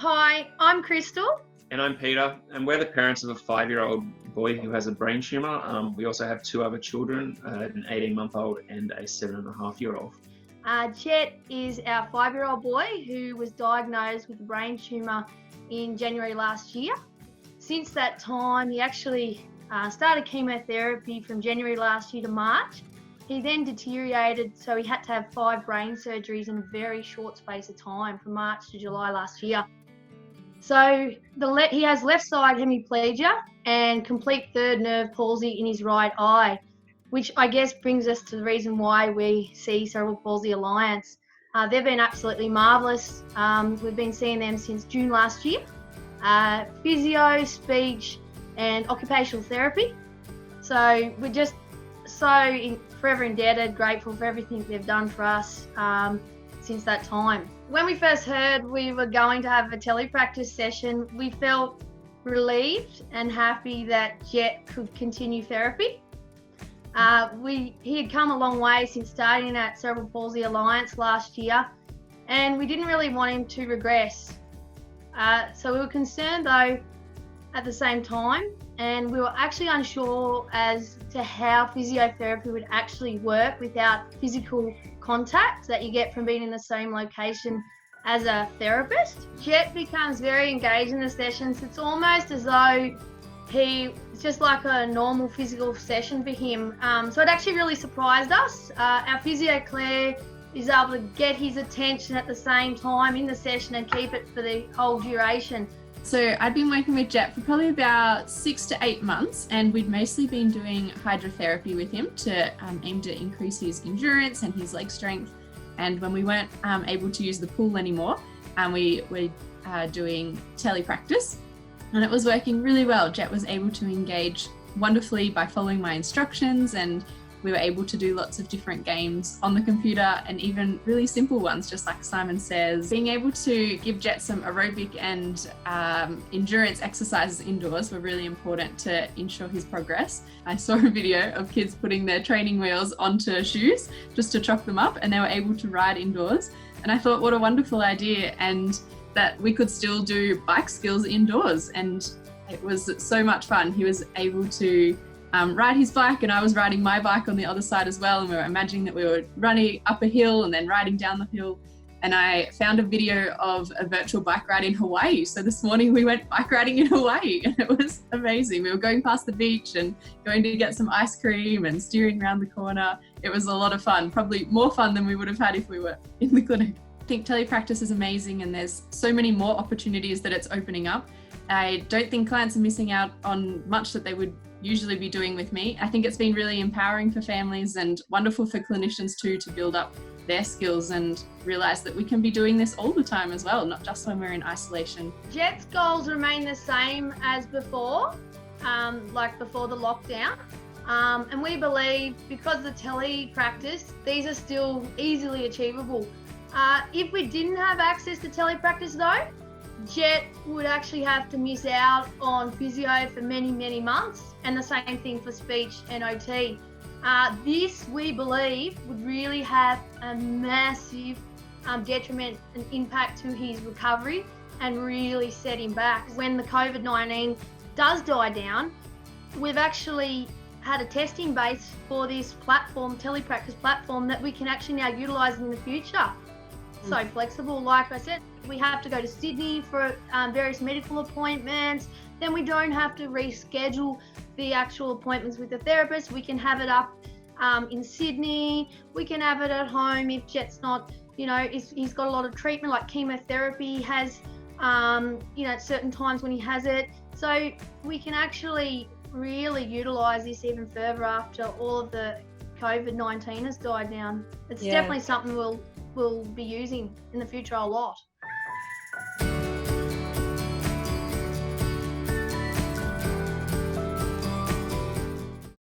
Hi, I'm Crystal. And I'm Peter, and we're the parents of a 5-year-old boy who has a brain tumour. We also have two other children, an 18-month-old and a 7.5-year-old. Jett is our 5-year-old boy who was diagnosed with a brain tumour in January last year. Since that time, he actually started chemotherapy from January last year to March. He then deteriorated, so he had to have 5 brain surgeries in a very short space of time from March to July last year. So he has left side hemiplegia and complete third nerve palsy in his right eye, which I guess brings us to the reason why we see Cerebral Palsy Alliance. They've been absolutely marvellous. We've been seeing them since June last year. Physio, speech and occupational therapy. So we're just forever indebted, grateful for everything they've done for us since that time. When we first heard we were going to have a telepractice session, we felt relieved and happy that Jett could continue therapy. He had come a long way since starting at Cerebral Palsy Alliance last year, and we didn't really want him to regress. So we were concerned though at the same time, and we were actually unsure as to how physiotherapy would actually work without physical contact that you get from being in the same location as a therapist. Jett becomes very engaged in the sessions. It's almost as though it's just like a normal physical session for him. So it actually really surprised us. Our physio Claire is able to get his attention at the same time in the session and keep it for the whole duration. So I'd been working with Jett for probably about 6 to 8 months, and we'd mostly been doing hydrotherapy with him to aim to increase his endurance and his leg strength. And when we weren't able to use the pool anymore, we were doing telepractice, and it was working really well. Jett was able to engage wonderfully by following my instructions, and we were able to do lots of different games on the computer and even really simple ones, just like Simon says. Being able to give Jett some aerobic and endurance exercises indoors were really important to ensure his progress. I saw a video of kids putting their training wheels onto shoes just to chop them up, and they were able to ride indoors. And I thought, what a wonderful idea, and that we could still do bike skills indoors. And it was so much fun. He was able to ride his bike, and I was riding my bike on the other side as well, and we were imagining that we were running up a hill and then riding down the hill. And I found a video of a virtual bike ride in Hawaii. So this morning we went bike riding in Hawaii, and it was amazing. We were going past the beach and going to get some ice cream and steering around the corner. It was a lot of fun, probably more fun than we would have had if we were in the clinic. I think telepractice is amazing, and there's so many more opportunities that it's opening up. I don't think clients are missing out on much that they would usually be doing with me. I think it's been really empowering for families and wonderful for clinicians too, to build up their skills and realise that we can be doing this all the time as well, not just when we're in isolation. Jett's goals remain the same as before, like before the lockdown. And we believe because of the telepractice, these are still easily achievable. If we didn't have access to telepractice though, Jett would actually have to miss out on physio for many, many months, and the same thing for speech and OT. This, we believe, would really have a massive detriment and impact to his recovery and really set him back. When the COVID-19 does die down, we've actually had a testing base for this platform, telepractice platform, that we can actually now utilise in the future. So flexible. Like I said, we have to go to Sydney for various medical appointments. Then we don't have to reschedule the actual appointments with the therapist. We can have it up in Sydney. We can have it at home if Jett's not, he's got a lot of treatment like chemotherapy, has, at certain times when he has it. So we can actually really utilise this even further after all of the COVID-19 has died down. It's definitely something we'll be using in the future a lot.